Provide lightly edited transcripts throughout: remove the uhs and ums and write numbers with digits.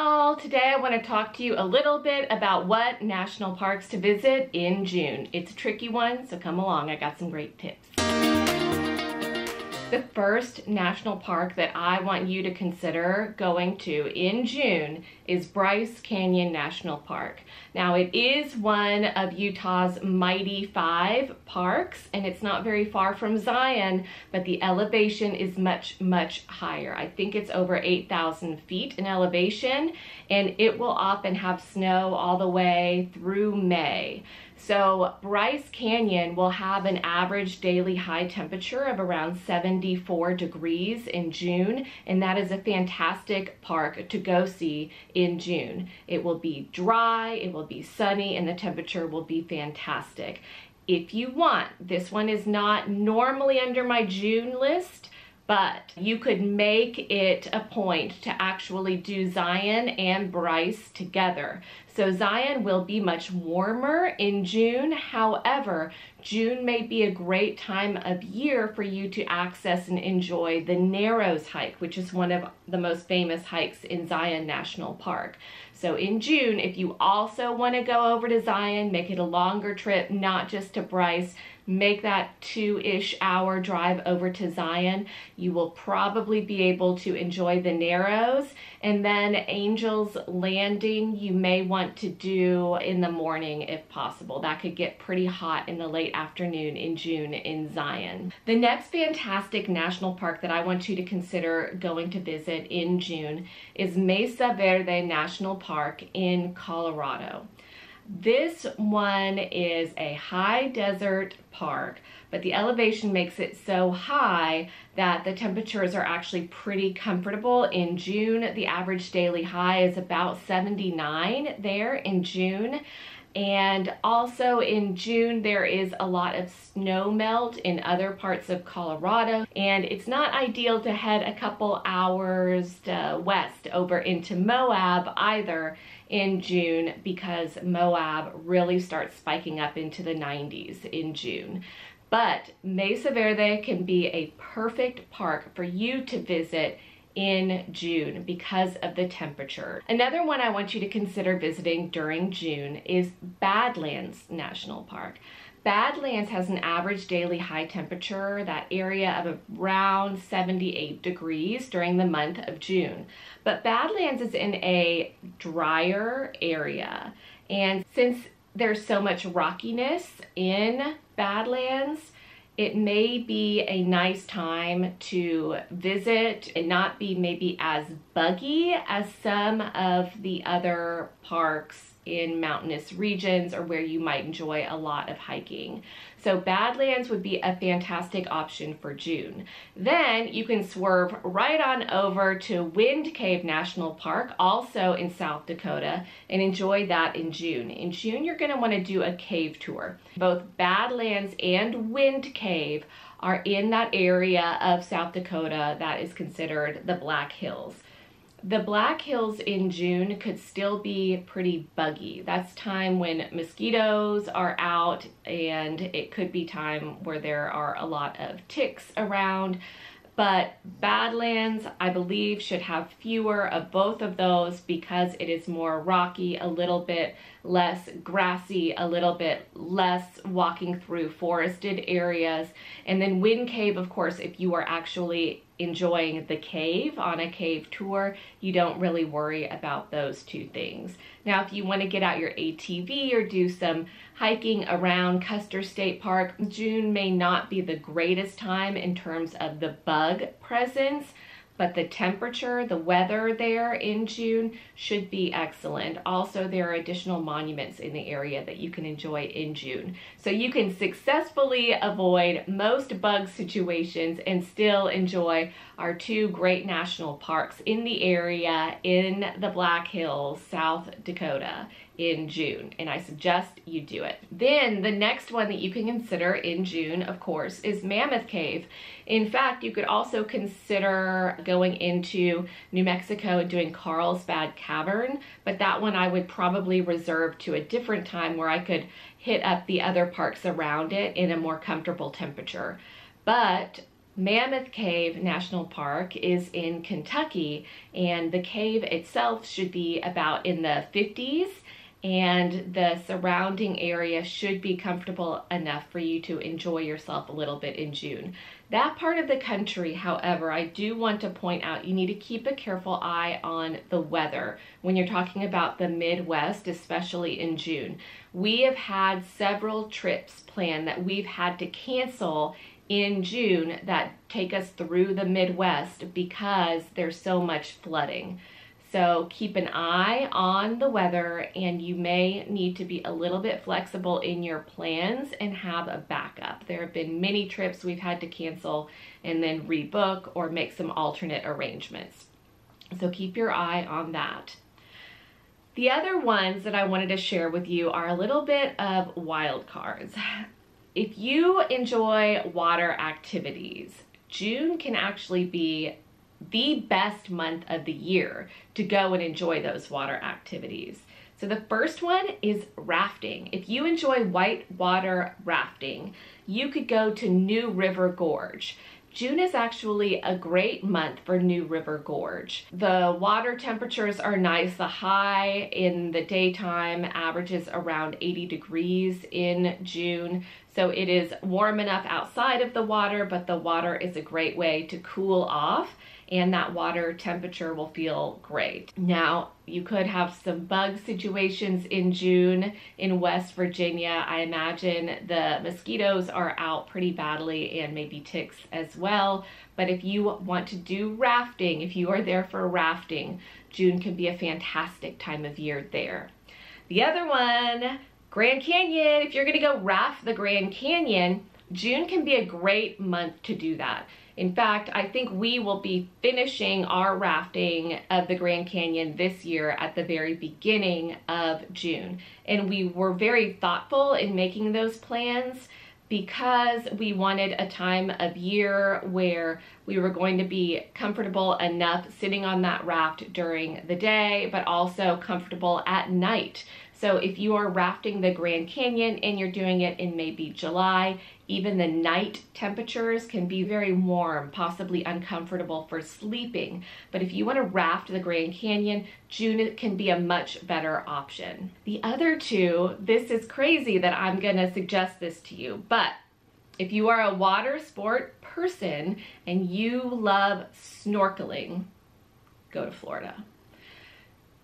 all, today I want to talk to you a little bit about what national parks to visit in June. It's a tricky one, so come along, I got some great tips. The first national park that I want you to consider going to in June is Bryce Canyon National Park. Now it is one of Utah's mighty 5 parks, and it's not very far from Zion, but the elevation is much higher. I think it's over 8,000 feet in elevation, and it will often have snow all the way through May. So Bryce Canyon will have an average daily high temperature of around 74 degrees in June, and that is a fantastic park to go see in June. It will be dry, it will be sunny, and the temperature will be fantastic. If you want, this one is not normally under my June list, but you could make it a point to actually do Zion and Bryce together. So Zion will be much warmer in June. However, June may be a great time of year for you to access and enjoy the Narrows hike, which is one of the most famous hikes in Zion National Park. So in June, if you also want to go over to Zion, make it a longer trip, not just to Bryce, make that 2-ish hour drive over to Zion. You will probably be able to enjoy the Narrows, and then Angel's Landing you may want to do in the morning if possible. That could get pretty hot in the late afternoon in June in Zion. The next fantastic national park that I want you to consider going to visit in June is Mesa Verde National Park in Colorado. This one is a high desert park, but the elevation makes it so high that the temperatures are actually pretty comfortable in June. The average daily high is about 79 there in June. And also in June, there is a lot of snow melt in other parts of Colorado, and it's not ideal to head a couple hours west over into Moab either in June, because Moab really starts spiking up into the 90s in June. But Mesa Verde can be a perfect park for you to visit in June because of the temperature. Another one I want you to consider visiting during June is Badlands National Park. Badlands has an average daily high temperature, that area of around 78 degrees during the month of June. But Badlands is in a drier area, and since there's so much rockiness in Badlands, it may be a nice time to visit and not be maybe as buggy as some of the other parks in mountainous regions or where you might enjoy a lot of hiking. So Badlands would be a fantastic option for June. Then you can swerve right on over to Wind Cave National Park, also in South Dakota, and enjoy that in June. In June, you're going to want to do a cave tour. Both Badlands and Wind Cave are in that area of South Dakota that is considered the Black Hills. The Black Hills in June could still be pretty buggy. That's time when mosquitoes are out, and it could be time where there are a lot of ticks around. But Badlands, I believe, should have fewer of both of those because it is more rocky, a little bit less grassy, a little bit less walking through forested areas. And then Wind Cave, of course, if you are actually enjoying the cave on a cave tour, you don't really worry about those two things. Now, if you want to get out your ATV or do some hiking around Custer State Park, June may not be the greatest time in terms of the bug presence, but the temperature, the weather there in June should be excellent. Also, there are additional monuments in the area that you can enjoy in June. So you can successfully avoid most bug situations and still enjoy our 2 great national parks in the area in the Black Hills, South Dakota, in June, and I suggest you do it. Then the next one that you can consider in June, of course, is Mammoth Cave. In fact, you could also consider going into New Mexico and doing Carlsbad Cavern, but that one I would probably reserve to a different time where I could hit up the other parks around it in a more comfortable temperature. But Mammoth Cave National Park is in Kentucky, and the cave itself should be about in the 50s, and the surrounding area should be comfortable enough for you to enjoy yourself a little bit in June. That part of the country, however, I do want to point out, you need to keep a careful eye on the weather when you're talking about the Midwest, especially in June. We have had several trips planned that we've had to cancel in June that take us through the Midwest because there's so much flooding. So keep an eye on the weather, and you may need to be a little bit flexible in your plans and have a backup. There have been many trips we've had to cancel and then rebook or make some alternate arrangements. So keep your eye on that. The other ones that I wanted to share with you are a little bit of wild cards. If you enjoy water activities, June can actually be the best month of the year to go and enjoy those water activities. So the first one is rafting. If you enjoy whitewater rafting, you could go to New River Gorge. June is actually a great month for New River Gorge. The water temperatures are nice. The high in the daytime averages around 80 degrees in June. So it is warm enough outside of the water, but the water is a great way to cool off, and that water temperature will feel great. Now, you could have some bug situations in June in West Virginia. I imagine the mosquitoes are out pretty badly, and maybe ticks as well. But if you want to do rafting, if you are there for rafting, June can be a fantastic time of year there. The other one, Grand Canyon. If you're gonna go raft the Grand Canyon, June can be a great month to do that. In fact, I think we will be finishing our rafting of the Grand Canyon this year at the very beginning of June. And we were very thoughtful in making those plans because we wanted a time of year where we were going to be comfortable enough sitting on that raft during the day, but also comfortable at night. So if you are rafting the Grand Canyon and you're doing it in maybe July, even the night temperatures can be very warm, possibly uncomfortable for sleeping. But if you want to raft the Grand Canyon, June can be a much better option. The other two, this is crazy that I'm going to suggest this to you, but if you are a water sport person and you love snorkeling, go to Florida.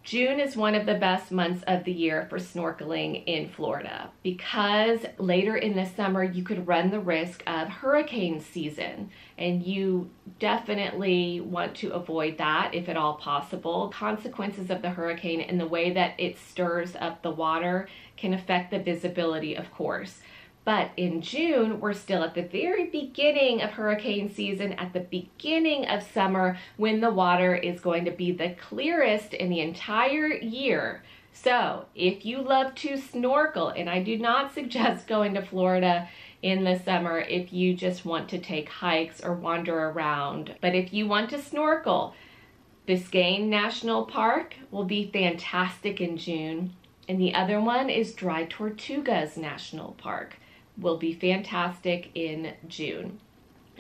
June is one of the best months of the year for snorkeling in Florida because later in the summer you could run the risk of hurricane season, and you definitely want to avoid that if at all possible. Consequences of the hurricane and the way that it stirs up the water can affect the visibility, of course. But in June, we're still at the very beginning of hurricane season, at the beginning of summer, when the water is going to be the clearest in the entire year. So if you love to snorkel, and I do not suggest going to Florida in the summer if you just want to take hikes or wander around, but if you want to snorkel, Biscayne National Park will be fantastic in June. And the other one is Dry Tortugas National Park. Will be fantastic in June.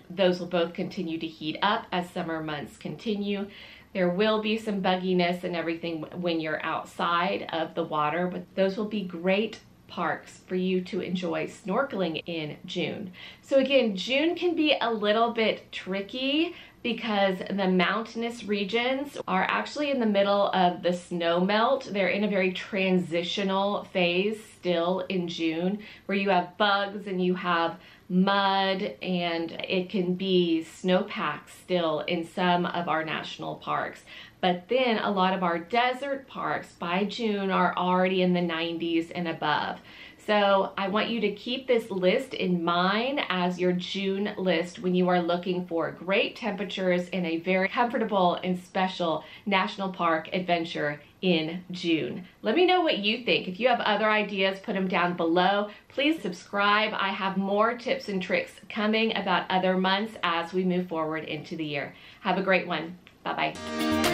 Those will both continue to heat up as summer months continue. There will be some bugginess and everything when you're outside of the water, but those will be great parks for you to enjoy snorkeling in June. So again, June can be a little bit tricky because the mountainous regions are actually in the middle of the snow melt. They're in a very transitional phase still in June, where you have bugs and you have mud, and it can be snowpack still in some of our national parks. But then a lot of our desert parks by June are already in the 90s and above. So I want you to keep this list in mind as your June list when you are looking for great temperatures in a very comfortable and special national park adventure in June. Let me know what you think. If you have other ideas, put them down below. Please subscribe. I have more tips and tricks coming about other months as we move forward into the year. Have a great one. Bye-bye.